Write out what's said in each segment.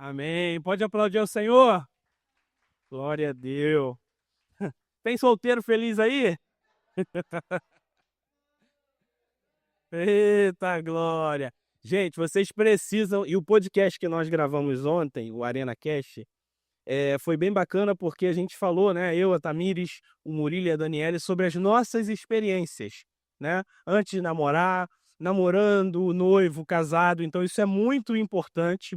Amém. Pode aplaudir ao Senhor? Glória a Deus. Tem solteiro feliz aí? Eita glória! Gente, vocês precisam. E o podcast que nós gravamos ontem, o Arena Cast, foi bem bacana porque a gente falou, né? Eu, a Tamires, o Murilo e a Daniele, sobre as nossas experiências, né? Antes de namorar, namorando, noivo, casado. Então, isso é muito importante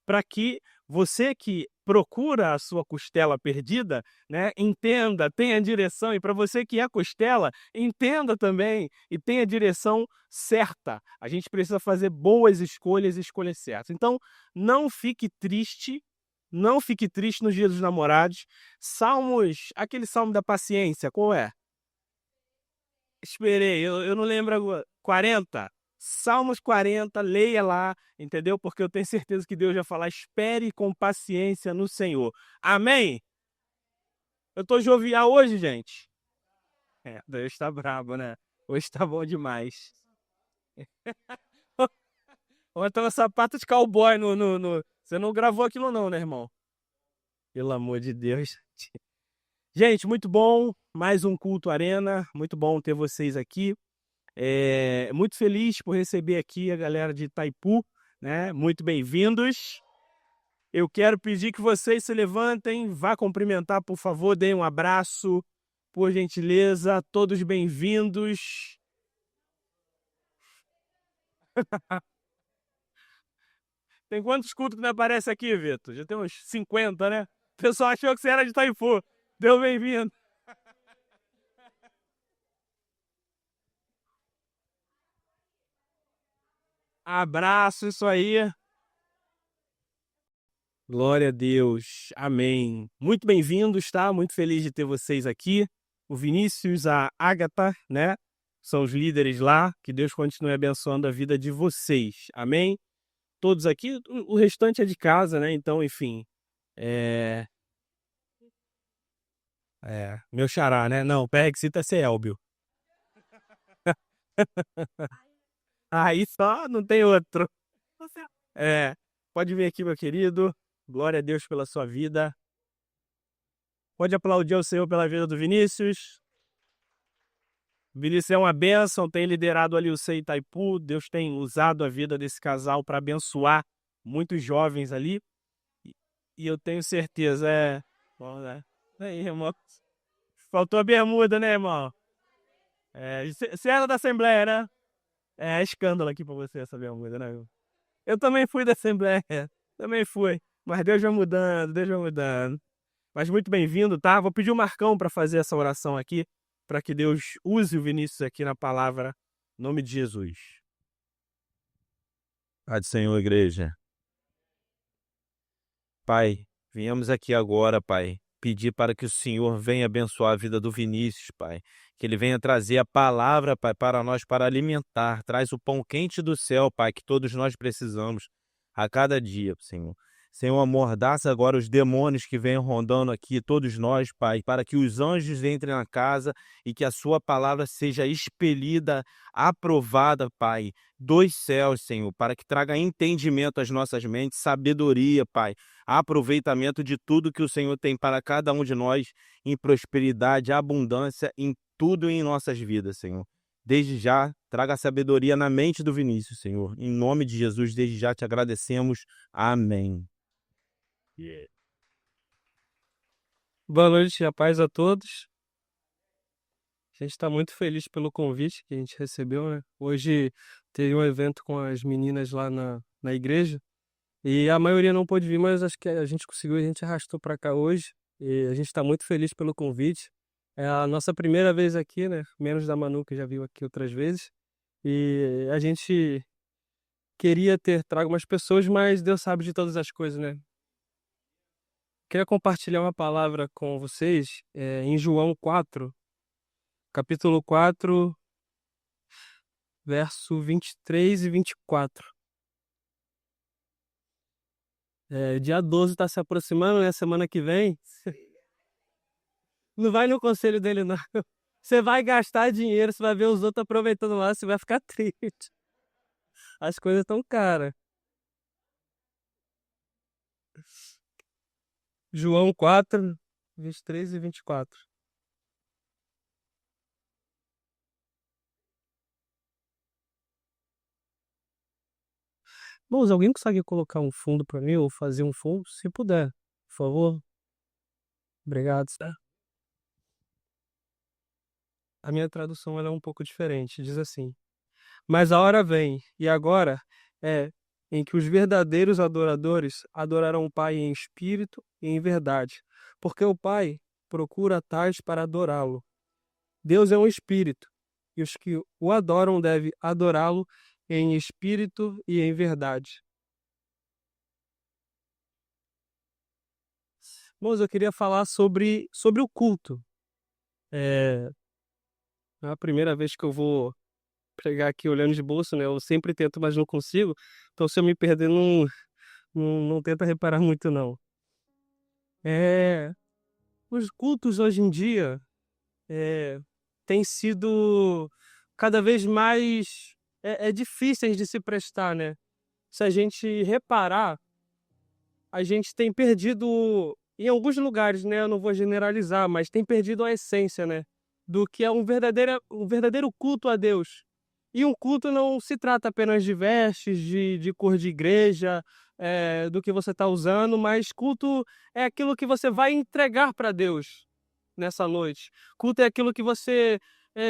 para que você que procura a sua costela perdida, né? Entenda, tenha direção. E para você que é costela, entenda também e tenha direção certa. A gente precisa fazer boas escolhas e escolhas certas. Então, não fique triste. Não fique triste nos dias dos namorados. Salmos, aquele salmo da paciência, qual é? Esperei, eu não lembro agora. 40? Salmos 40, leia lá, entendeu? Porque eu tenho certeza que Deus vai falar, espere com paciência no Senhor. Amém? Eu tô jovial hoje, gente? Deus tá brabo, né? Hoje tá bom demais. Ontem tava sapato de cowboy no. Você não gravou aquilo não, né, irmão? Pelo amor de Deus. Gente, muito bom. Mais um Culto Arena. Muito bom ter vocês aqui. Muito feliz por receber aqui a galera de Itaipu, né? Muito bem-vindos. Eu quero pedir que vocês se levantem, vá cumprimentar, por favor, deem um abraço, por gentileza. Todos bem-vindos. Tem quantos cultos que não aparece aqui, Vitor? Já tem uns 50, né? O pessoal achou que você era de Itaipu. Deu bem-vindo. Abraço, isso aí. Glória a Deus. Amém. Muito bem-vindos, tá? Muito feliz de ter vocês aqui. O Vinícius, a Ágata, né? São os líderes lá. Que Deus continue abençoando a vida de vocês. Amém? Todos aqui. O restante é de casa, né? Então, enfim. É... Meu xará, né? Não, Perexita é Elbio. Aí só não tem outro. É. Pode vir aqui, meu querido. Glória a Deus pela sua vida. Pode aplaudir ao Senhor pela vida do Vinícius. O Vinícius é uma bênção, tem liderado ali o CEI Itaipu. Deus tem usado a vida desse casal para abençoar muitos jovens ali. E eu tenho certeza, bom, né? Aí, irmão. Faltou a bermuda, né, irmão? Você era da Assembleia, né? É escândalo aqui pra você essa bermuda, né? Eu também fui da Assembleia. Também fui. Mas Deus vai mudando, Deus vai mudando. Mas muito bem-vindo, tá? Vou pedir o Marcão para fazer essa oração aqui, para que Deus use o Vinícius aqui na palavra, em nome de Jesus. Pai do Senhor, igreja. Pai, viemos aqui agora, Pai, pedir para que o Senhor venha abençoar a vida do Vinícius, Pai. Que ele venha trazer a palavra, Pai, para nós, para alimentar. Traz o pão quente do céu, Pai, que todos nós precisamos a cada dia, Senhor. Senhor, amordaça agora os demônios que vêm rondando aqui, todos nós, Pai, para que os anjos entrem na casa e que a sua palavra seja expelida, aprovada, Pai, dos céus, Senhor, para que traga entendimento às nossas mentes, sabedoria, Pai, aproveitamento de tudo que o Senhor tem para cada um de nós, em prosperidade, abundância, em tudo em nossas vidas, Senhor. Desde já, traga sabedoria na mente do Vinícius, Senhor. Em nome de Jesus, desde já te agradecemos. Amém. Yeah. Boa noite, a paz a todos. A gente está muito feliz pelo convite que a gente recebeu, né? Hoje teve um evento com as meninas lá na igreja e a maioria não pôde vir, mas acho que a gente conseguiu, a gente arrastou para cá hoje e a gente está muito feliz pelo convite. É a nossa primeira vez aqui, né? Menos da Manu, que já veio aqui outras vezes. E a gente queria ter trago umas pessoas, mas Deus sabe de todas as coisas, né? Queria compartilhar uma palavra com vocês em João 4, capítulo 4, verso 23 e 24. Dia 12 está se aproximando, né? Semana que vem. Não vai no conselho dele, não. Você vai gastar dinheiro, você vai ver os outros aproveitando lá, você vai ficar triste. As coisas estão caras. João 4, 23 e 24. Irmãos, alguém consegue colocar um fundo para mim ou fazer um fundo? Se puder, por favor. Obrigado. A minha tradução ela é um pouco diferente. Diz assim: Mas a hora vem, e agora é, em que os verdadeiros adoradores adorarão o Pai em espírito e em verdade, porque o Pai procura tais para adorá-lo. Deus é um espírito, e os que o adoram devem adorá-lo em espírito e em verdade. Irmãos, eu queria falar sobre o culto. É, é a primeira vez que eu vou pregar aqui olhando de bolso, né? Eu sempre tento, mas não consigo. Então, se eu me perder, não tenta reparar muito, não. É, os cultos hoje em dia é, têm sido cada vez mais difíceis de se prestar, né? Se a gente reparar, a gente tem perdido, em alguns lugares, né? Eu não vou generalizar, mas tem perdido a essência, né? Do que é um verdadeiro culto a Deus. E um culto não se trata apenas de vestes, de cor de igreja, do que você está usando, mas culto é aquilo que você vai entregar para Deus nessa noite. Culto é aquilo que você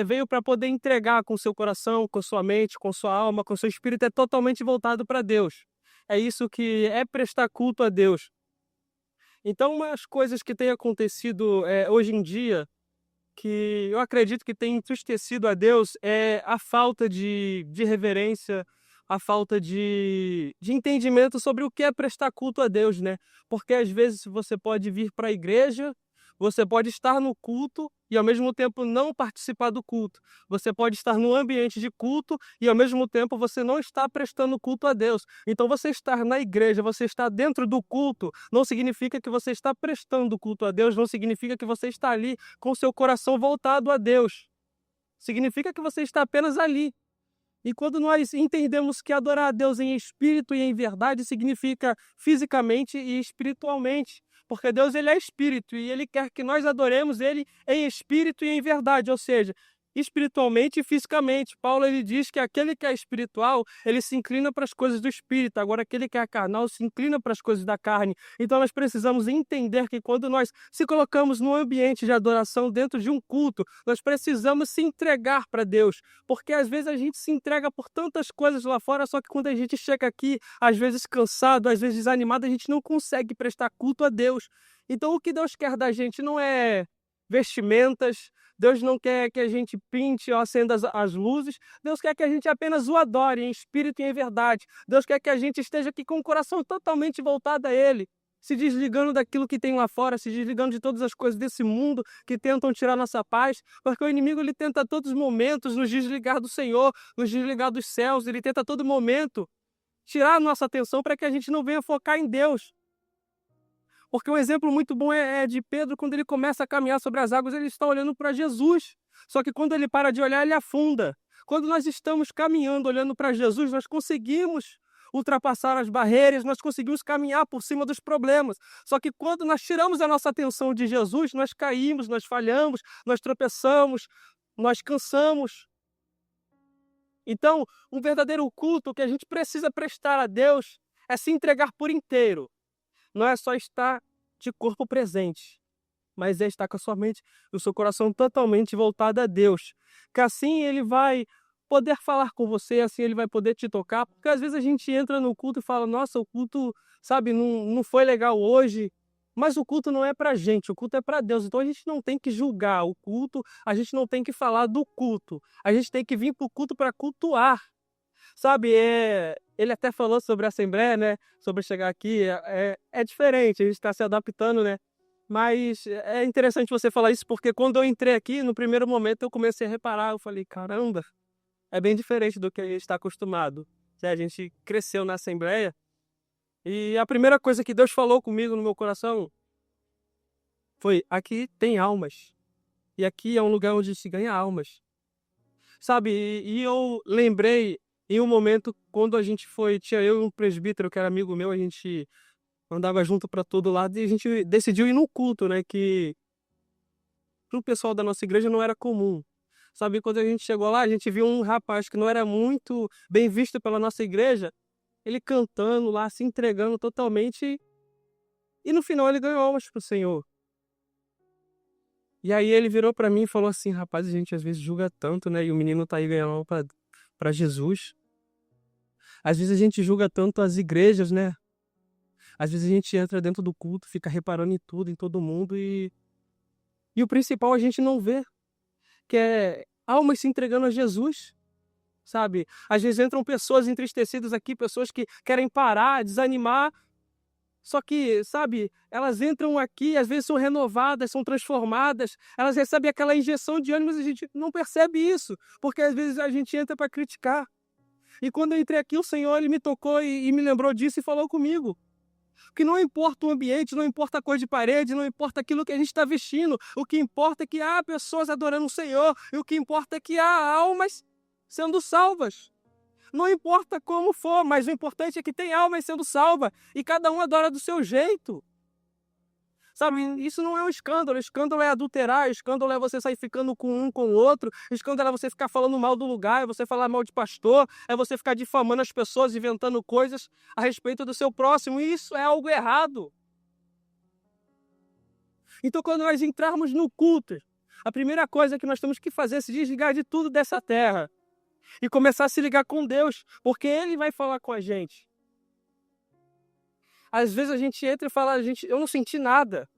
veio para poder entregar com seu coração, com sua mente, com sua alma, com seu espírito, é totalmente voltado para Deus. É isso que é prestar culto a Deus. Então, umas coisas que têm acontecido hoje em dia, que eu acredito que tem entristecido a Deus, é a falta de reverência, a falta de entendimento sobre o que é prestar culto a Deus, né? Porque às vezes você pode vir para a igreja, você pode estar no culto e ao mesmo tempo não participar do culto. Você pode estar no ambiente de culto e ao mesmo tempo você não está prestando culto a Deus. Então você estar na igreja, você estar dentro do culto, não significa que você está prestando culto a Deus, não significa que você está ali com seu coração voltado a Deus. Significa que você está apenas ali. E quando nós entendemos que adorar a Deus em espírito e em verdade significa fisicamente e espiritualmente, porque Deus ele é espírito e ele quer que nós adoremos ele em espírito e em verdade, ou seja, espiritualmente e fisicamente. Paulo ele diz que aquele que é espiritual, ele se inclina para as coisas do espírito, agora aquele que é carnal se inclina para as coisas da carne. Então nós precisamos entender que quando nós se colocamos num ambiente de adoração dentro de um culto, nós precisamos se entregar para Deus, porque às vezes a gente se entrega por tantas coisas lá fora, só que quando a gente chega aqui, às vezes cansado, às vezes desanimado, a gente não consegue prestar culto a Deus. Então o que Deus quer da gente não é vestimentas, Deus não quer que a gente pinte ou acenda as luzes, Deus quer que a gente apenas o adore em espírito e em verdade. Deus quer que a gente esteja aqui com o coração totalmente voltado a Ele, se desligando daquilo que tem lá fora, se desligando de todas as coisas desse mundo que tentam tirar nossa paz, porque o inimigo ele tenta a todos os momentos nos desligar do Senhor, nos desligar dos céus, ele tenta a todo momento tirar a nossa atenção para que a gente não venha focar em Deus. Porque um exemplo muito bom é de Pedro, quando ele começa a caminhar sobre as águas, ele está olhando para Jesus. Só que quando ele para de olhar, ele afunda. Quando nós estamos caminhando, olhando para Jesus, nós conseguimos ultrapassar as barreiras, nós conseguimos caminhar por cima dos problemas. Só que quando nós tiramos a nossa atenção de Jesus, nós caímos, nós falhamos, nós tropeçamos, nós cansamos. Então, um verdadeiro culto que a gente precisa prestar a Deus é se entregar por inteiro. Não é só estar de corpo presente, mas é estar com a sua mente e o seu coração totalmente voltado a Deus. Que assim ele vai poder falar com você, assim ele vai poder te tocar, porque às vezes a gente entra no culto e fala, nossa, o culto, sabe, não foi legal hoje, mas o culto não é pra gente, o culto é pra Deus, então a gente não tem que julgar o culto, a gente não tem que falar do culto, a gente tem que vir pro culto para cultuar. Sabe, ele até falou sobre a Assembleia, né? Sobre chegar aqui, é diferente, a gente está se adaptando, né? Mas é interessante você falar isso, porque quando eu entrei aqui, no primeiro momento eu comecei a reparar, eu falei, caramba, é bem diferente do que a gente está acostumado. A gente cresceu na Assembleia, e a primeira coisa que Deus falou comigo no meu coração foi, aqui tem almas, e aqui é um lugar onde se ganha almas. Sabe, e eu lembrei em um momento quando a gente foi, tinha eu e um presbítero que era amigo meu, a gente andava junto para todo lado e a gente decidiu ir no culto, né? Que pro pessoal da nossa igreja não era comum. Sabe, quando a gente chegou lá, a gente viu um rapaz que não era muito bem visto pela nossa igreja, ele cantando lá, se entregando totalmente, e no final ele ganhou almas pro Senhor. E aí ele virou pra mim e falou assim: rapaz, a gente às vezes julga tanto, né? E o menino tá aí ganhando alma pra Jesus. Às vezes a gente julga tanto as igrejas, né? Às vezes a gente entra dentro do culto, fica reparando em tudo, em todo mundo, e o principal a gente não vê, que é almas se entregando a Jesus, sabe? Às vezes entram pessoas entristecidas aqui, pessoas que querem parar, desanimar, só que, sabe, elas entram aqui, às vezes são renovadas, são transformadas, elas recebem aquela injeção de ânimo, mas a gente não percebe isso, porque às vezes a gente entra para criticar. E quando eu entrei aqui, o Senhor ele me tocou e me lembrou disso e falou comigo. Que não importa o ambiente, não importa a cor de parede, não importa aquilo que a gente está vestindo. O que importa é que há pessoas adorando o Senhor. E o que importa é que há almas sendo salvas. Não importa como for, mas o importante é que tem almas sendo salvas. E cada um adora do seu jeito. Sabe, isso não é um escândalo. Escândalo é adulterar, escândalo é você sair ficando com um com o outro, escândalo é você ficar falando mal do lugar, é você falar mal de pastor, é você ficar difamando as pessoas, inventando coisas a respeito do seu próximo, e isso é algo errado. Então, quando nós entrarmos no culto, a primeira coisa que nós temos que fazer é se desligar de tudo dessa terra e começar a se ligar com Deus, porque Ele vai falar com a gente. Às vezes a gente entra e fala, eu não senti nada.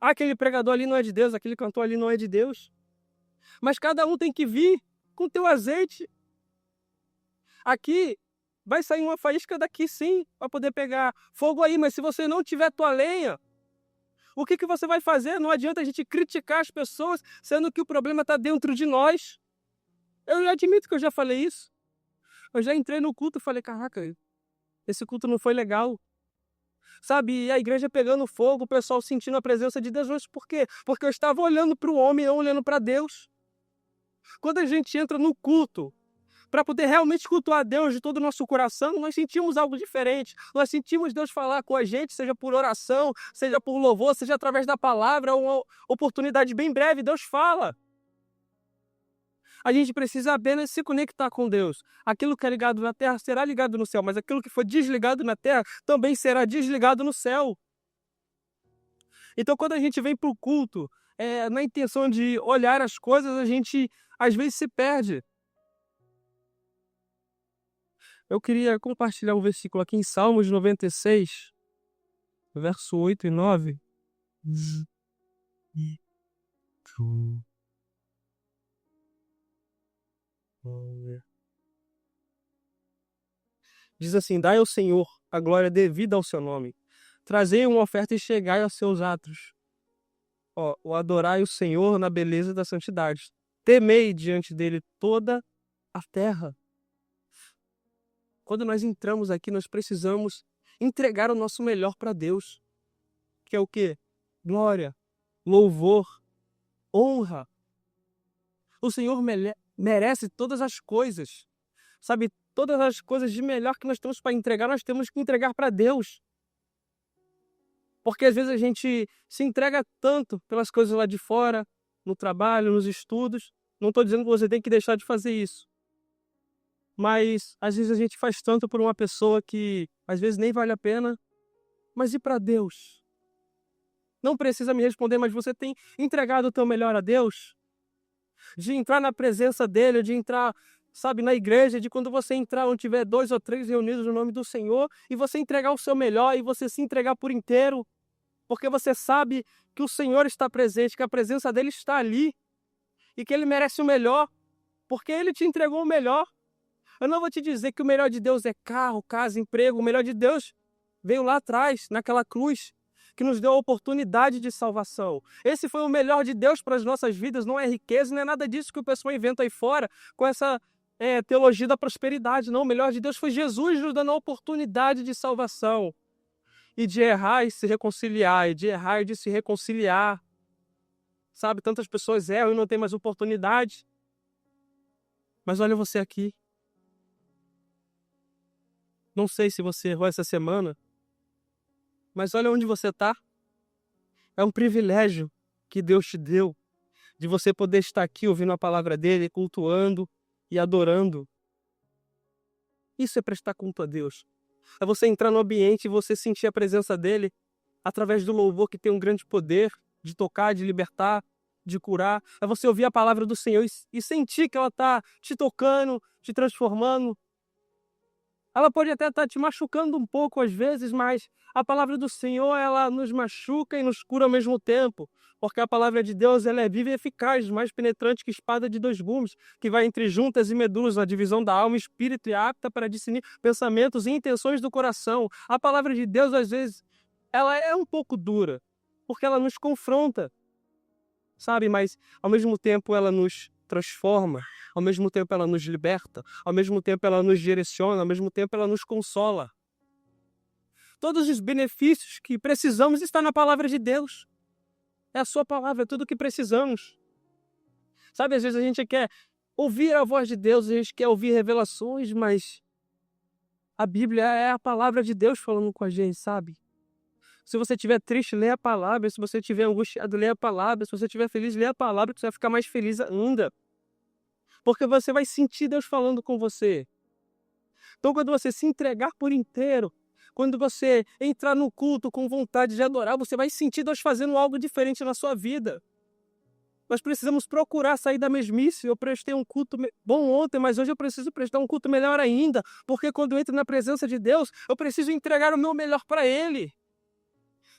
Ah, aquele pregador ali não é de Deus, aquele cantor ali não é de Deus. Mas cada um tem que vir com o teu azeite. Aqui vai sair uma faísca daqui sim, para poder pegar fogo aí, mas se você não tiver tua lenha, o que você vai fazer? Não adianta a gente criticar as pessoas, sendo que o problema está dentro de nós. Eu admito que eu já falei isso. Eu já entrei no culto e falei, caraca, esse culto não foi legal. Sabe, e a igreja pegando fogo, o pessoal sentindo a presença de Deus. Mas por quê? Porque eu estava olhando para o homem, não olhando para Deus. Quando a gente entra no culto, para poder realmente cultuar a Deus de todo o nosso coração, nós sentimos algo diferente. Nós sentimos Deus falar com a gente, seja por oração, seja por louvor, seja através da palavra, uma oportunidade bem breve, Deus fala. A gente precisa apenas se conectar com Deus. Aquilo que é ligado na terra será ligado no céu, mas aquilo que for desligado na terra também será desligado no céu. Então, quando a gente vem para o culto, na intenção de olhar as coisas, a gente às vezes se perde. Eu queria compartilhar um versículo aqui em Salmos 96, verso 8 e 9. Diz assim: dai ao Senhor a glória devida ao seu nome. Trazei uma oferta e chegai aos seus atos. O adorai o Senhor na beleza da santidade. Temei diante dele toda a terra. Quando nós entramos aqui, nós precisamos entregar o nosso melhor para Deus. Que é o quê? Glória, louvor, honra. O Senhor merece todas as coisas. Sabe, todas as coisas de melhor que nós temos para entregar, nós temos que entregar para Deus. Porque às vezes a gente se entrega tanto pelas coisas lá de fora, no trabalho, nos estudos. Não estou dizendo que você tem que deixar de fazer isso. Mas às vezes a gente faz tanto por uma pessoa que às vezes nem vale a pena. Mas e para Deus? Não precisa me responder, mas você tem entregado o teu melhor a Deus? De entrar na presença dele, de entrar, sabe, na igreja, de quando você entrar onde tiver 2 ou 3 reunidos no nome do Senhor, e você entregar o seu melhor, e você se entregar por inteiro, porque você sabe que o Senhor está presente, que a presença dele está ali, e que ele merece o melhor, porque ele te entregou o melhor. Eu não vou te dizer que o melhor de Deus é carro, casa, emprego. O melhor de Deus veio lá atrás, naquela cruz, que nos deu a oportunidade de salvação. Esse foi o melhor de Deus para as nossas vidas. Não é riqueza, não é nada disso que o pessoal inventa aí fora com essa teologia da prosperidade. Não, o melhor de Deus foi Jesus nos dando a oportunidade de salvação. E de errar e se reconciliar, e de errar e de se reconciliar. Sabe, tantas pessoas erram e não tem mais oportunidade. Mas olha você aqui. Não sei se você errou essa semana, Mas olha onde você está. É um privilégio que Deus te deu de você poder estar aqui ouvindo a palavra dele, cultuando e adorando. Isso é prestar culto a Deus. É você entrar no ambiente e você sentir a presença dele através do louvor, que tem um grande poder de tocar, de libertar, de curar. É você ouvir a palavra do Senhor e sentir que ela está te tocando, te transformando. Ela pode até estar te machucando um pouco às vezes, mas a palavra do Senhor, ela nos machuca e nos cura ao mesmo tempo. Porque a palavra de Deus, ela é viva e eficaz, mais penetrante que espada de dois gumes, que vai entre juntas e medulas, na divisão da alma e espírito, e apta para discernir pensamentos e intenções do coração. A palavra de Deus, às vezes, ela é um pouco dura, porque ela nos confronta, sabe? Mas, ao mesmo tempo, ela nos transforma, ao mesmo tempo ela nos liberta, ao mesmo tempo ela nos direciona, ao mesmo tempo ela nos consola. Todos os benefícios que precisamos estão na palavra de Deus. É a sua palavra, é tudo o que precisamos. Sabe, às vezes a gente quer ouvir a voz de Deus, a gente quer ouvir revelações, mas a Bíblia é a palavra de Deus falando com a gente, sabe? Se você estiver triste, lê a palavra. Se você estiver angustiado, lê a palavra. Se você estiver feliz, lê a palavra, que você vai ficar mais feliz ainda. Porque você vai sentir Deus falando com você. Então, quando você se entregar por inteiro, quando você entrar no culto com vontade de adorar, você vai sentir Deus fazendo algo diferente na sua vida. Nós precisamos procurar sair da mesmice. Eu prestei um culto bom ontem, mas hoje eu preciso prestar um culto melhor ainda. Porque quando eu entro na presença de Deus, eu preciso entregar o meu melhor para Ele.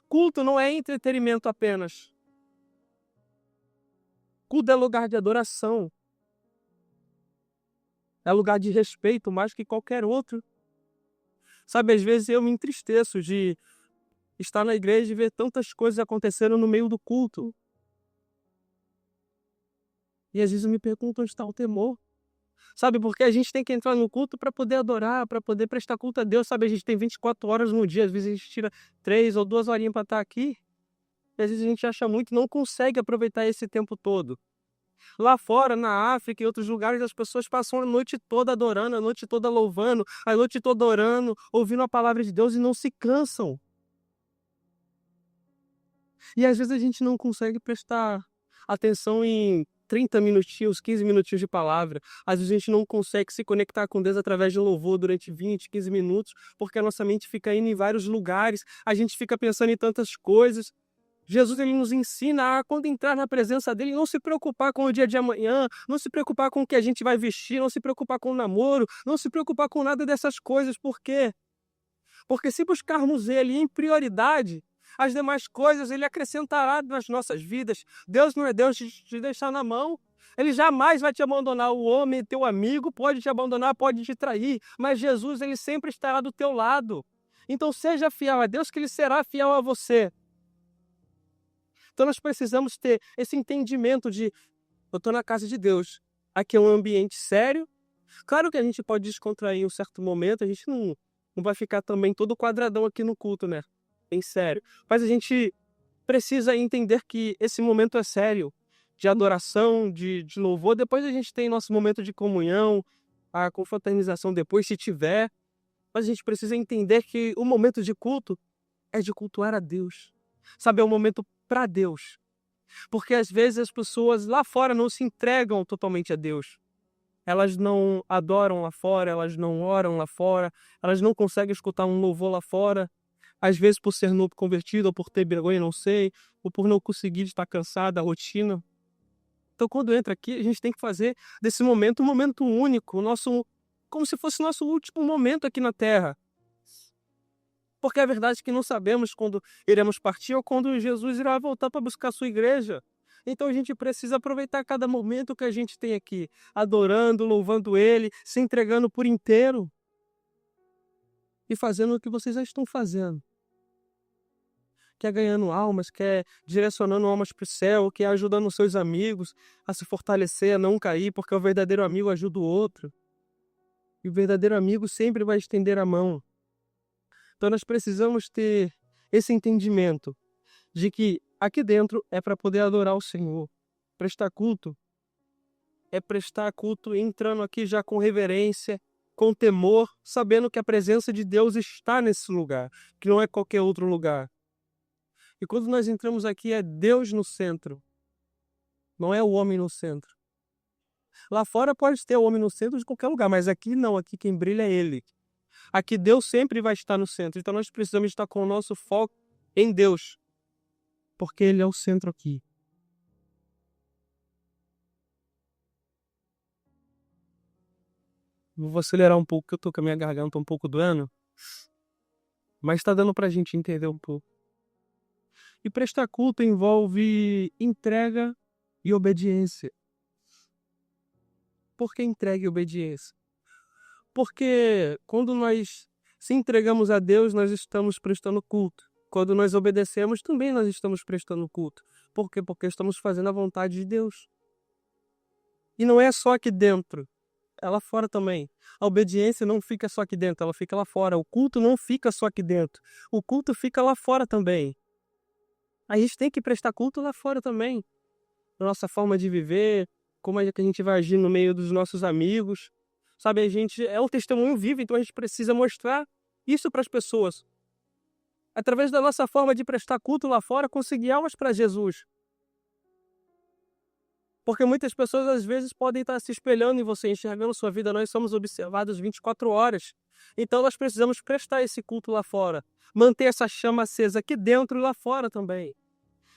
Culto não é entretenimento apenas. Culto é lugar de adoração. É lugar de respeito mais que qualquer outro. Sabe, às vezes eu me entristeço de estar na igreja e ver tantas coisas acontecendo no meio do culto. E às vezes eu me pergunto onde está o temor. Sabe, porque a gente tem que entrar no culto para poder adorar, para poder prestar culto a Deus. Sabe, a gente tem 24 horas no dia, às vezes a gente tira 3 ou 2 horinhas para estar aqui. E às vezes a gente acha muito e não consegue aproveitar esse tempo todo. Lá fora, na África e outros lugares, as pessoas passam a noite toda adorando, a noite toda louvando, a noite toda orando, ouvindo a palavra de Deus e não se cansam. E às vezes a gente não consegue prestar atenção em 30 minutinhos, 15 minutinhos de palavra. Às vezes a gente não consegue se conectar com Deus através de louvor durante 20, 15 minutos, porque a nossa mente fica indo em vários lugares, a gente fica pensando em tantas coisas. Jesus, ele nos ensina a, quando entrar na presença dele, não se preocupar com o dia de amanhã, não se preocupar com o que a gente vai vestir, não se preocupar com o namoro, não se preocupar com nada dessas coisas. Por quê? Porque se buscarmos ele em prioridade, as demais coisas ele acrescentará nas nossas vidas. Deus não é Deus de te deixar na mão. Ele jamais vai te abandonar. O homem, teu amigo, pode te abandonar, pode te trair, mas Jesus, ele sempre estará do teu lado. Então seja fiel a Deus, que ele será fiel a você. Então nós precisamos ter esse entendimento de, eu estou na casa de Deus, aqui é um ambiente sério. Claro que a gente pode descontrair em um certo momento, a gente não vai ficar também todo quadradão aqui no culto, né? Bem sério. Mas a gente precisa entender que esse momento é sério, de adoração, de louvor. Depois a gente tem nosso momento de comunhão, a confraternização depois, se tiver. Mas a gente precisa entender que o momento de culto é de cultuar a Deus. Sabe, é um momento para Deus. Porque às vezes as pessoas lá fora não se entregam totalmente a Deus. Elas não adoram lá fora, elas não oram lá fora, elas não conseguem escutar um louvor lá fora. Às vezes por ser novo convertido, ou por ter vergonha, não sei, ou por não conseguir estar cansado da rotina. Então quando entra aqui, a gente tem que fazer desse momento um momento único, como se fosse o nosso último momento aqui na Terra. Porque é verdade que não sabemos quando iremos partir ou quando Jesus irá voltar para buscar a sua igreja. Então a gente precisa aproveitar cada momento que a gente tem aqui, adorando, louvando Ele, se entregando por inteiro e fazendo o que vocês já estão fazendo. Quer ganhando almas, quer direcionando almas para o céu, quer ajudando os seus amigos a se fortalecer, a não cair, porque o verdadeiro amigo ajuda o outro. E o verdadeiro amigo sempre vai estender a mão. Então nós precisamos ter esse entendimento de que aqui dentro é para poder adorar o Senhor. Prestar culto é prestar culto entrando aqui já com reverência, com temor, sabendo que a presença de Deus está nesse lugar, que não é qualquer outro lugar. E quando nós entramos aqui, é Deus no centro, não é o homem no centro. Lá fora pode ter o homem no centro de qualquer lugar, mas aqui não, aqui quem brilha é Ele. Aqui Deus sempre vai estar no centro, então nós precisamos estar com o nosso foco em Deus, porque Ele é o centro aqui. Vou acelerar um pouco, que eu tô com a minha garganta um pouco doendo, mas tá dando pra gente entender um pouco. E prestar culto envolve entrega e obediência. Por que entrega e obediência? Porque quando nós se entregamos a Deus, nós estamos prestando culto. Quando nós obedecemos, também nós estamos prestando culto. Por quê? Porque estamos fazendo a vontade de Deus. E não é só aqui dentro, é lá fora também. A obediência não fica só aqui dentro, ela fica lá fora. O culto não fica só aqui dentro, o culto fica lá fora também. A gente tem que prestar culto lá fora também. Na nossa forma de viver, como é que a gente vai agir no meio dos nossos amigos. Sabe, a gente é um testemunho vivo, então a gente precisa mostrar isso para as pessoas. Através da nossa forma de prestar culto lá fora, conseguir almas para Jesus. Porque muitas pessoas às vezes podem estar se espelhando em você, enxergando sua vida. Nós somos observados 24 horas. Então nós precisamos prestar esse culto lá fora. Manter essa chama acesa aqui dentro e lá fora também.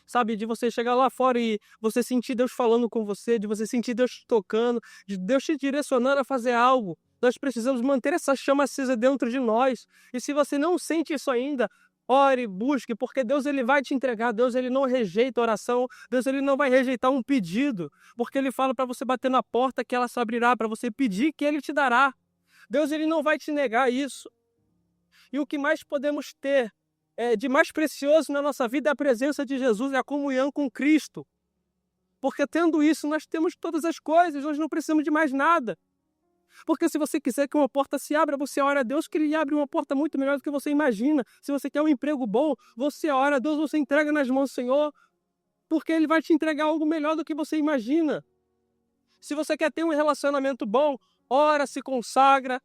Sabe, de você chegar lá fora e você sentir Deus falando com você, de você sentir Deus te tocando, de Deus te direcionando a fazer algo. Nós precisamos manter essa chama acesa dentro de nós. E se você não sente isso ainda, ore, busque, porque Deus ele vai te entregar. Deus ele não rejeita oração. Deus ele não vai rejeitar um pedido, porque ele fala para você bater na porta que ela se abrirá, para você pedir que ele te dará. Deus ele não vai te negar isso. E o que mais podemos ter de mais precioso na nossa vida é a presença de Jesus, é a comunhão com Cristo. Porque tendo isso, nós temos todas as coisas, nós não precisamos de mais nada. Porque se você quiser que uma porta se abra, você ora a Deus que Ele abre uma porta muito melhor do que você imagina. Se você quer um emprego bom, você ora a Deus, você entrega nas mãos do Senhor, porque Ele vai te entregar algo melhor do que você imagina. Se você quer ter um relacionamento bom, ora, se consagra,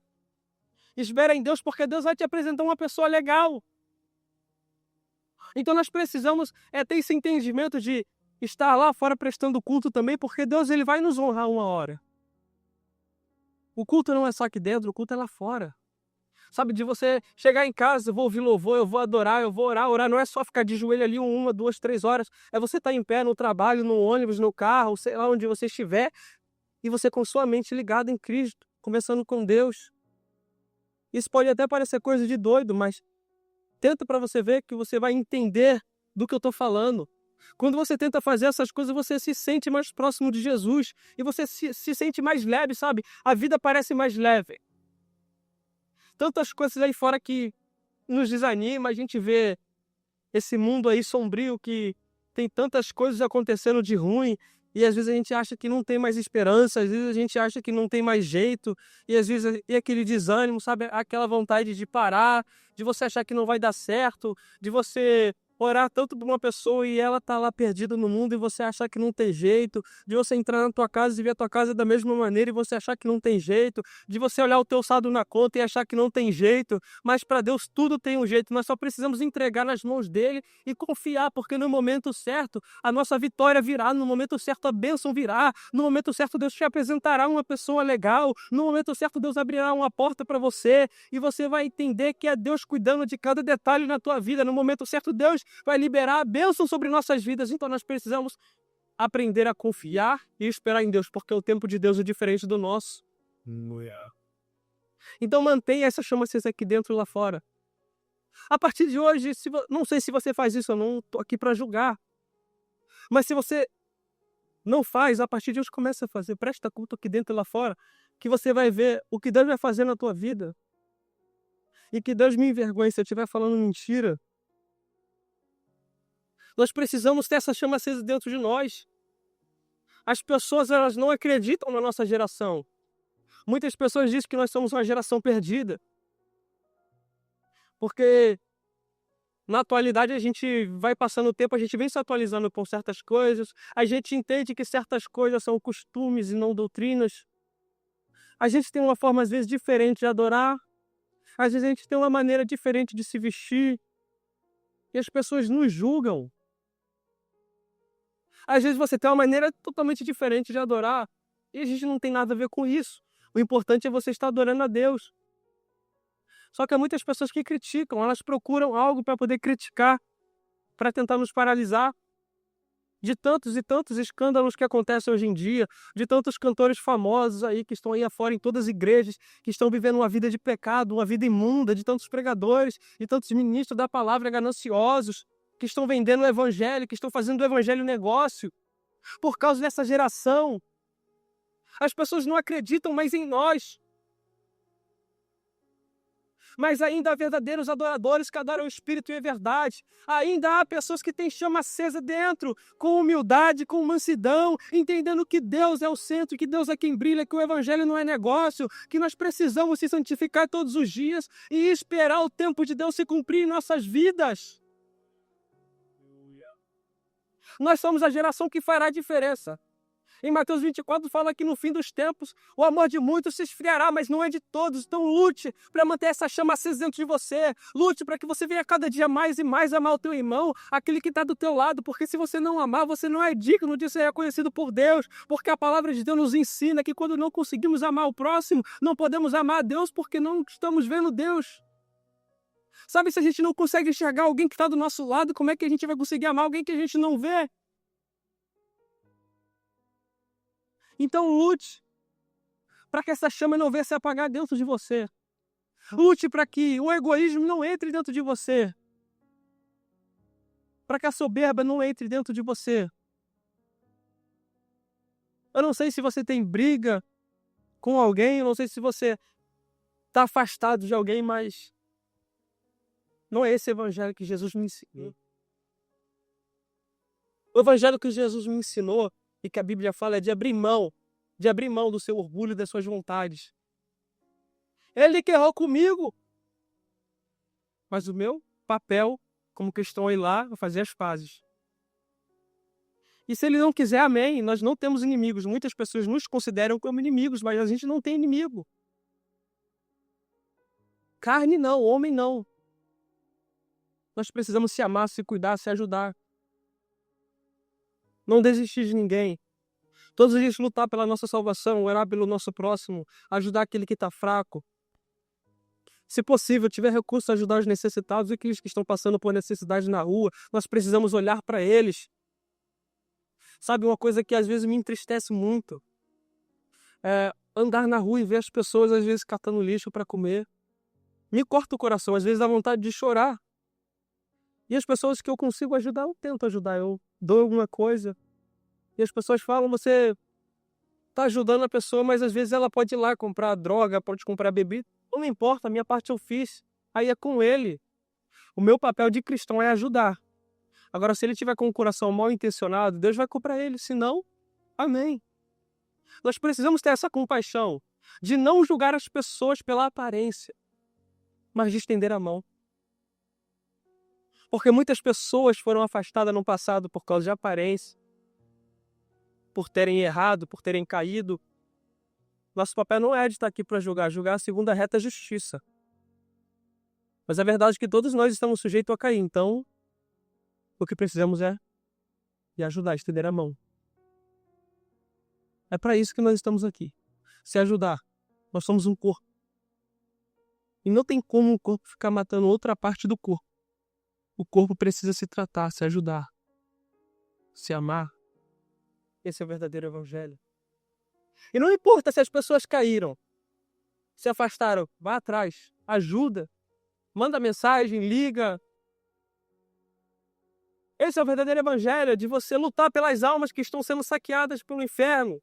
espera em Deus, porque Deus vai te apresentar uma pessoa legal. Então nós precisamos ter esse entendimento de estar lá fora prestando culto também, porque Deus ele vai nos honrar uma hora. O culto não é só aqui dentro, o culto é lá fora. Sabe, de você chegar em casa, eu vou ouvir louvor, eu vou adorar, eu vou orar. Orar não é só ficar de joelho ali 1, 2, 3 horas. É você estar em pé no trabalho, no ônibus, no carro, sei lá onde você estiver, e você com sua mente ligada em Cristo, conversando com Deus. Isso pode até parecer coisa de doido, mas tenta para você ver que você vai entender do que eu estou falando. Quando você tenta fazer essas coisas, você se sente mais próximo de Jesus. E você se sente mais leve, sabe? A vida parece mais leve. Tantas coisas aí fora que nos desanima. A gente vê esse mundo aí sombrio que tem tantas coisas acontecendo de ruim. E às vezes a gente acha que não tem mais esperança, às vezes a gente acha que não tem mais jeito, e às vezes é aquele desânimo, sabe? Aquela vontade de parar, de você achar que não vai dar certo, de você orar tanto por uma pessoa e ela tá lá perdida no mundo e você achar que não tem jeito, de você entrar na tua casa e ver a tua casa da mesma maneira e você achar que não tem jeito, de você olhar o teu saldo na conta e achar que não tem jeito, mas para Deus tudo tem um jeito. Nós só precisamos entregar nas mãos dele e confiar, porque no momento certo a nossa vitória virá, no momento certo a bênção virá, no momento certo Deus te apresentará uma pessoa legal, no momento certo Deus abrirá uma porta para você e você vai entender que é Deus cuidando de cada detalhe na tua vida. No momento certo Deus vai liberar a bênção sobre nossas vidas. Então nós precisamos aprender a confiar e esperar em Deus, porque o tempo de Deus é diferente do nosso. Então mantenha essa chama acesa aqui dentro e lá fora. A partir de hoje, não sei se você faz isso, eu não estou aqui para julgar. Mas se você não faz, a partir de hoje começa a fazer. Presta culto aqui dentro e lá fora, que você vai ver o que Deus vai fazer na tua vida. E que Deus me envergonhe se eu estiver falando mentira. Nós precisamos ter essa chama acesa dentro de nós. As pessoas elas não acreditam na nossa geração. Muitas pessoas dizem que nós somos uma geração perdida. Porque na atualidade a gente vai passando o tempo, a gente vem se atualizando com certas coisas, a gente entende que certas coisas são costumes e não doutrinas. A gente tem uma forma, às vezes, diferente de adorar. Às vezes a gente tem uma maneira diferente de se vestir. E as pessoas nos julgam. Às vezes você tem uma maneira totalmente diferente de adorar. E a gente não tem nada a ver com isso. O importante é você estar adorando a Deus. Só que há muitas pessoas que criticam. Elas procuram algo para poder criticar. Para tentar nos paralisar. De tantos e tantos escândalos que acontecem hoje em dia, de tantos cantores famosos aí que estão aí afora em todas as igrejas, que estão vivendo uma vida de pecado, uma vida imunda, de tantos pregadores, de tantos ministros da palavra gananciosos, que estão vendendo o evangelho, que estão fazendo do evangelho negócio. Por causa dessa geração, as pessoas não acreditam mais em nós. Mas ainda há verdadeiros adoradores que adoram o Espírito e a verdade. Ainda há pessoas que têm chama acesa dentro, com humildade, com mansidão, entendendo que Deus é o centro, que Deus é quem brilha, que o Evangelho não é negócio, que nós precisamos se santificar todos os dias e esperar o tempo de Deus se cumprir em nossas vidas. Nós somos a geração que fará a diferença. Em Mateus 24 fala que no fim dos tempos o amor de muitos se esfriará, mas não é de todos. Então lute para manter essa chama acesa dentro de você. Lute para que você venha cada dia mais e mais amar o teu irmão, aquele que está do teu lado. Porque se você não amar, você não é digno de ser reconhecido por Deus. Porque a palavra de Deus nos ensina que quando não conseguimos amar o próximo, não podemos amar a Deus porque não estamos vendo Deus. Sabe, se a gente não consegue enxergar alguém que está do nosso lado, como é que a gente vai conseguir amar alguém que a gente não vê? Então lute para que essa chama não venha se apagar dentro de você. Lute para que o egoísmo não entre dentro de você. Para que a soberba não entre dentro de você. Eu não sei se você tem briga com alguém, eu não sei se você está afastado de alguém, mas não é esse evangelho que Jesus me ensinou. O evangelho que Jesus me ensinou e que a Bíblia fala é de abrir mão do seu orgulho e das suas vontades. Ele que errou comigo, mas o meu papel como cristão é ir lá fazer as pazes. E se ele não quiser, amém, nós não temos inimigos. Muitas pessoas nos consideram como inimigos, mas a gente não tem inimigo. Carne não, homem não. Nós precisamos se amar, se cuidar, se ajudar. Não desistir de ninguém. Todos os dias lutar pela nossa salvação, orar pelo nosso próximo, ajudar aquele que está fraco. Se possível, tiver recurso, ajudar os necessitados e aqueles que estão passando por necessidade na rua. Nós precisamos olhar para eles. Sabe, uma coisa que às vezes me entristece muito é andar na rua e ver as pessoas às vezes catando lixo para comer. Me corta o coração, às vezes dá vontade de chorar. E as pessoas que eu consigo ajudar, eu tento ajudar, eu dou alguma coisa. E as pessoas falam, você está ajudando a pessoa, mas às vezes ela pode ir lá comprar droga, pode comprar bebida. Não me importa, a minha parte eu fiz. Aí é com ele. O meu papel de cristão é ajudar. Agora, se ele tiver com o coração mal intencionado, Deus vai cobrar ele. Se não, amém. Nós precisamos ter essa compaixão de não julgar as pessoas pela aparência, mas de estender a mão. Porque muitas pessoas foram afastadas no passado por causa de aparência, por terem errado, por terem caído. Nosso papel não é de estar aqui para julgar segundo a reta justiça. Mas a verdade é que todos nós estamos sujeitos a cair, então o que precisamos é de ajudar, estender a mão. É para isso que nós estamos aqui. Se ajudar. Nós somos um corpo. E não tem como um corpo ficar matando outra parte do corpo. O corpo precisa se tratar, se ajudar, se amar. Esse é o verdadeiro evangelho. E não importa se as pessoas caíram, se afastaram, vá atrás, ajuda, manda mensagem, liga. Esse é o verdadeiro evangelho, de você lutar pelas almas que estão sendo saqueadas pelo inferno.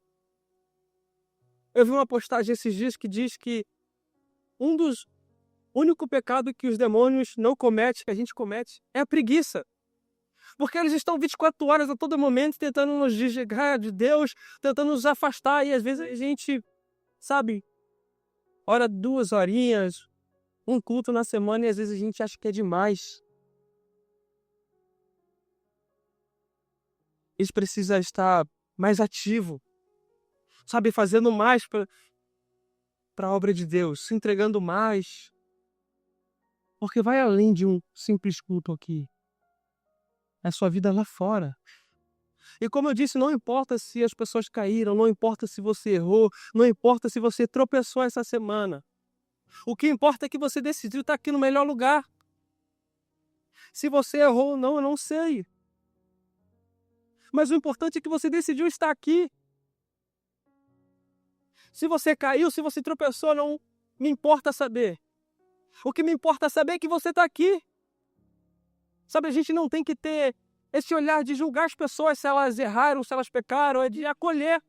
Eu vi uma postagem esses dias que diz que um dos únicos pecados que os demônios não cometem, que a gente comete, é a preguiça. Porque eles estão 24 horas a todo momento tentando nos desligar de Deus, tentando nos afastar. E às vezes a gente, sabe, ora 2 horinhas, um culto na semana e às vezes a gente acha que é demais. Isso precisa estar mais ativo, sabe, fazendo mais para a obra de Deus, se entregando mais, porque vai além de um simples culto aqui. É a sua vida lá fora. E como eu disse, não importa se as pessoas caíram, não importa se você errou, não importa se você tropeçou essa semana. O que importa é que você decidiu estar aqui no melhor lugar. Se você errou ou não, eu não sei. Mas o importante é que você decidiu estar aqui. Se você caiu, se você tropeçou, não me importa saber. O que me importa saber é que você está aqui. Sabe, a gente não tem que ter esse olhar de julgar as pessoas se elas erraram, se elas pecaram, é de acolher,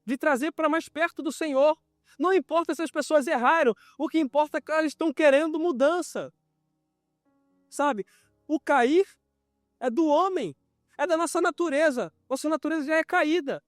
de trazer para mais perto do Senhor. Não importa se as pessoas erraram, o que importa é que elas estão querendo mudança. Sabe, o cair é do homem, é da nossa natureza. Nossa natureza já é caída.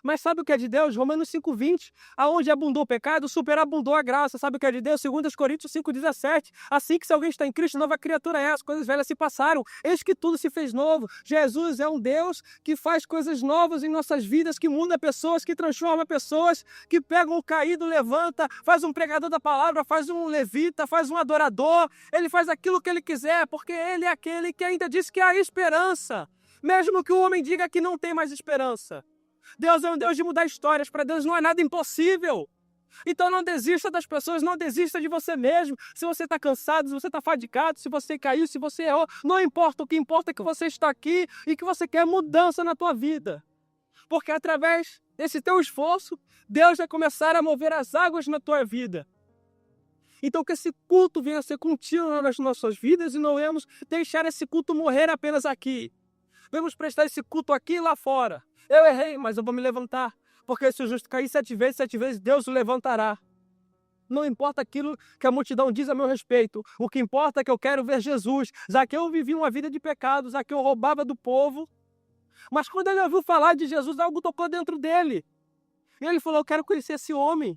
Mas sabe o que é de Deus? Romanos 5,20. Aonde abundou o pecado, superabundou a graça. Sabe o que é de Deus? 2 Coríntios 5,17. Assim que se alguém está em Cristo, nova criatura é. As coisas velhas se passaram. Eis que tudo se fez novo. Jesus é um Deus que faz coisas novas em nossas vidas, que muda pessoas, que transforma pessoas, que pega um caído, levanta, faz um pregador da palavra, faz um levita, faz um adorador. Ele faz aquilo que ele quiser, porque ele é aquele que ainda disse que há esperança. Mesmo que o homem diga que não tem mais esperança. Deus é um Deus de mudar histórias. Para Deus não é nada impossível. Então não desista das pessoas, não desista de você mesmo. Se você está cansado, se você está fadigado, se você caiu, se você errou, não importa. O que importa é que você está aqui e que você quer mudança na tua vida. Porque através desse teu esforço, Deus vai começar a mover as águas na tua vida. Então que esse culto venha a ser contínuo nas nossas vidas e não vamos deixar esse culto morrer apenas aqui. Vamos prestar esse culto aqui e lá fora. Eu errei, mas eu vou me levantar. Porque se o justo cair 7 vezes, Deus o levantará. Não importa aquilo que a multidão diz a meu respeito. O que importa é que eu quero ver Jesus. Zaqueu vivia uma vida de pecado. Zaqueu roubava do povo. Mas quando ele ouviu falar de Jesus, algo tocou dentro dele. E ele falou, eu quero conhecer esse homem.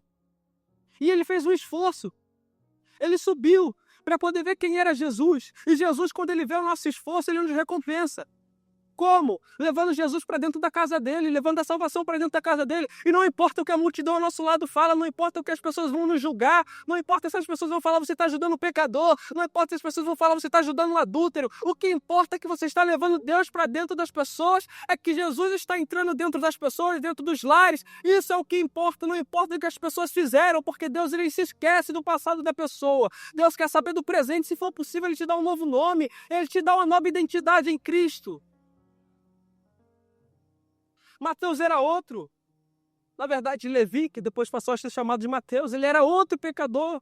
E ele fez um esforço. Ele subiu para poder ver quem era Jesus. E Jesus, quando ele vê o nosso esforço, ele nos recompensa. Como? Levando Jesus para dentro da casa dele, levando a salvação para dentro da casa dele. E não importa o que a multidão ao nosso lado fala, não importa o que as pessoas vão nos julgar, não importa se as pessoas vão falar você está ajudando o pecador, não importa se as pessoas vão falar você está ajudando o adúltero. O que importa é que você está levando Deus para dentro das pessoas, é que Jesus está entrando dentro das pessoas, dentro dos lares. Isso é o que importa, não importa o que as pessoas fizeram, porque Deus ele se esquece do passado da pessoa. Deus quer saber do presente, se for possível ele te dá um novo nome, ele te dá uma nova identidade em Cristo. Mateus era outro. Na verdade, Levi, que depois passou a ser chamado de Mateus, ele era outro pecador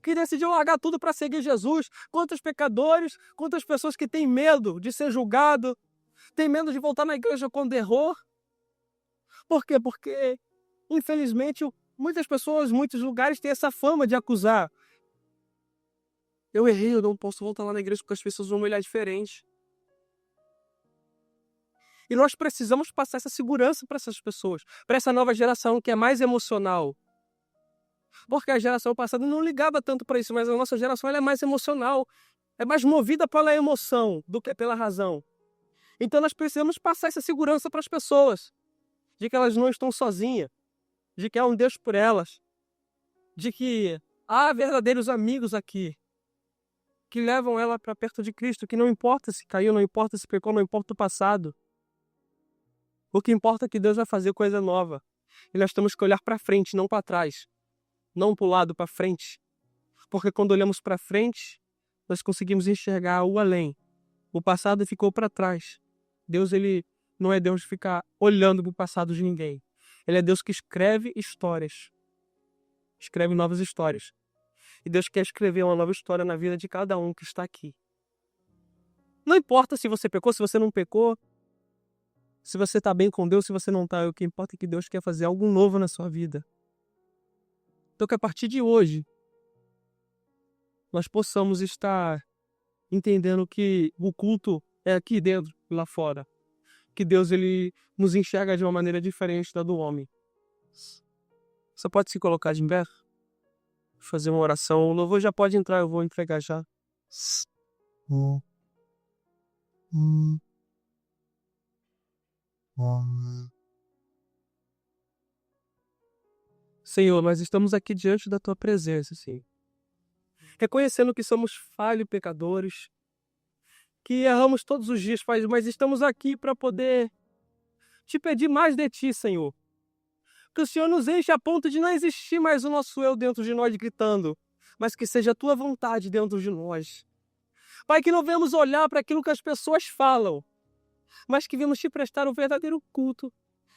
que decidiu largar tudo para seguir Jesus. Quantos pecadores, quantas pessoas que têm medo de ser julgado, têm medo de voltar na igreja quando errou. Por quê? Porque, infelizmente, muitas pessoas, muitos lugares têm essa fama de acusar. Eu errei, eu não posso voltar lá na igreja porque as pessoas vão me olhar diferente. E nós precisamos passar essa segurança para essas pessoas, para essa nova geração que é mais emocional. Porque a geração passada não ligava tanto para isso, mas a nossa geração ela é mais emocional, é mais movida pela emoção do que pela razão. Então nós precisamos passar essa segurança para as pessoas, de que elas não estão sozinhas, de que há um Deus por elas, de que há verdadeiros amigos aqui, que levam ela para perto de Cristo, que não importa se caiu, não importa se pecou, não importa o passado. O que importa é que Deus vai fazer coisa nova. E nós temos que olhar para frente, não para trás. Não para o lado, para frente. Porque quando olhamos para frente, nós conseguimos enxergar o além. O passado ficou para trás. Deus ele não é Deus de ficar olhando para o passado de ninguém. Ele é Deus que escreve histórias. Escreve novas histórias. E Deus quer escrever uma nova história na vida de cada um que está aqui. Não importa se você pecou, se você não pecou. Se você está bem com Deus, se você não está, o que importa é que Deus quer fazer algo novo na sua vida. Então que a partir de hoje, nós possamos estar entendendo que o culto é aqui dentro e lá fora. Que Deus ele nos enxerga de uma maneira diferente da do homem. Você pode se colocar de pé? Fazer uma oração. O louvor já pode entrar, eu vou entregar já. Senhor, nós estamos aqui diante da Tua presença, Senhor. Reconhecendo que somos falhos e pecadores, que erramos todos os dias, Pai, mas estamos aqui para poder Te pedir mais de Ti, Senhor. Que o Senhor nos enche a ponto de não existir mais o nosso eu dentro de nós gritando, mas que seja a Tua vontade dentro de nós. Pai, que não venhamos olhar para aquilo que as pessoas falam, mas que venhamos Te prestar o verdadeiro culto,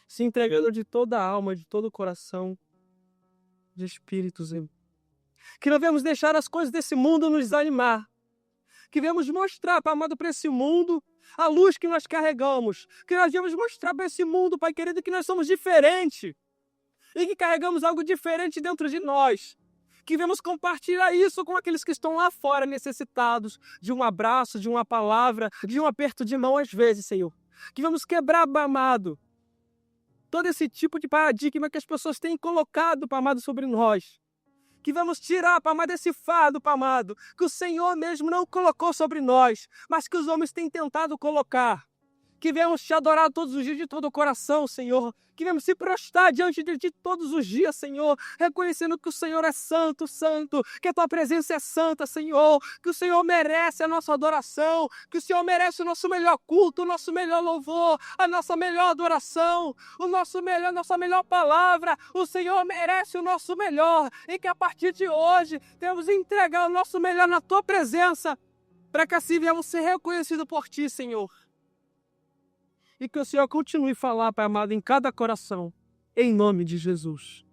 se entregando de toda a alma, de todo o coração, de espíritos. Que não venhamos deixar as coisas desse mundo nos desanimar. Que venhamos mostrar, Pai amado, para esse mundo a luz que nós carregamos. Que nós venhamos mostrar para esse mundo, Pai querido, que nós somos diferentes. E que carregamos algo diferente dentro de nós. Que venhamos compartilhar isso com aqueles que estão lá fora necessitados de um abraço, de uma palavra, de um aperto de mão às vezes, Senhor. Que vamos quebrar, Pai amado, todo esse tipo de paradigma que as pessoas têm colocado, Pai amado, sobre nós. Que vamos tirar, Pai amado, esse fardo, Pai amado, que o Senhor mesmo não colocou sobre nós, mas que os homens têm tentado colocar. Que venhamos Te adorar todos os dias de todo o coração, Senhor. Que venhamos se prostrar diante de Ti todos os dias, Senhor. Reconhecendo que o Senhor é santo, santo. Que a Tua presença é santa, Senhor. Que o Senhor merece a nossa adoração. Que o Senhor merece o nosso melhor culto, o nosso melhor louvor, a nossa melhor adoração, a nossa melhor palavra. O Senhor merece o nosso melhor. E que a partir de hoje, temos entregar o nosso melhor na Tua presença, para que assim venhamos ser reconhecidos por Ti, Senhor. E que o Senhor continue a falar, Pai amado, em cada coração, em nome de Jesus.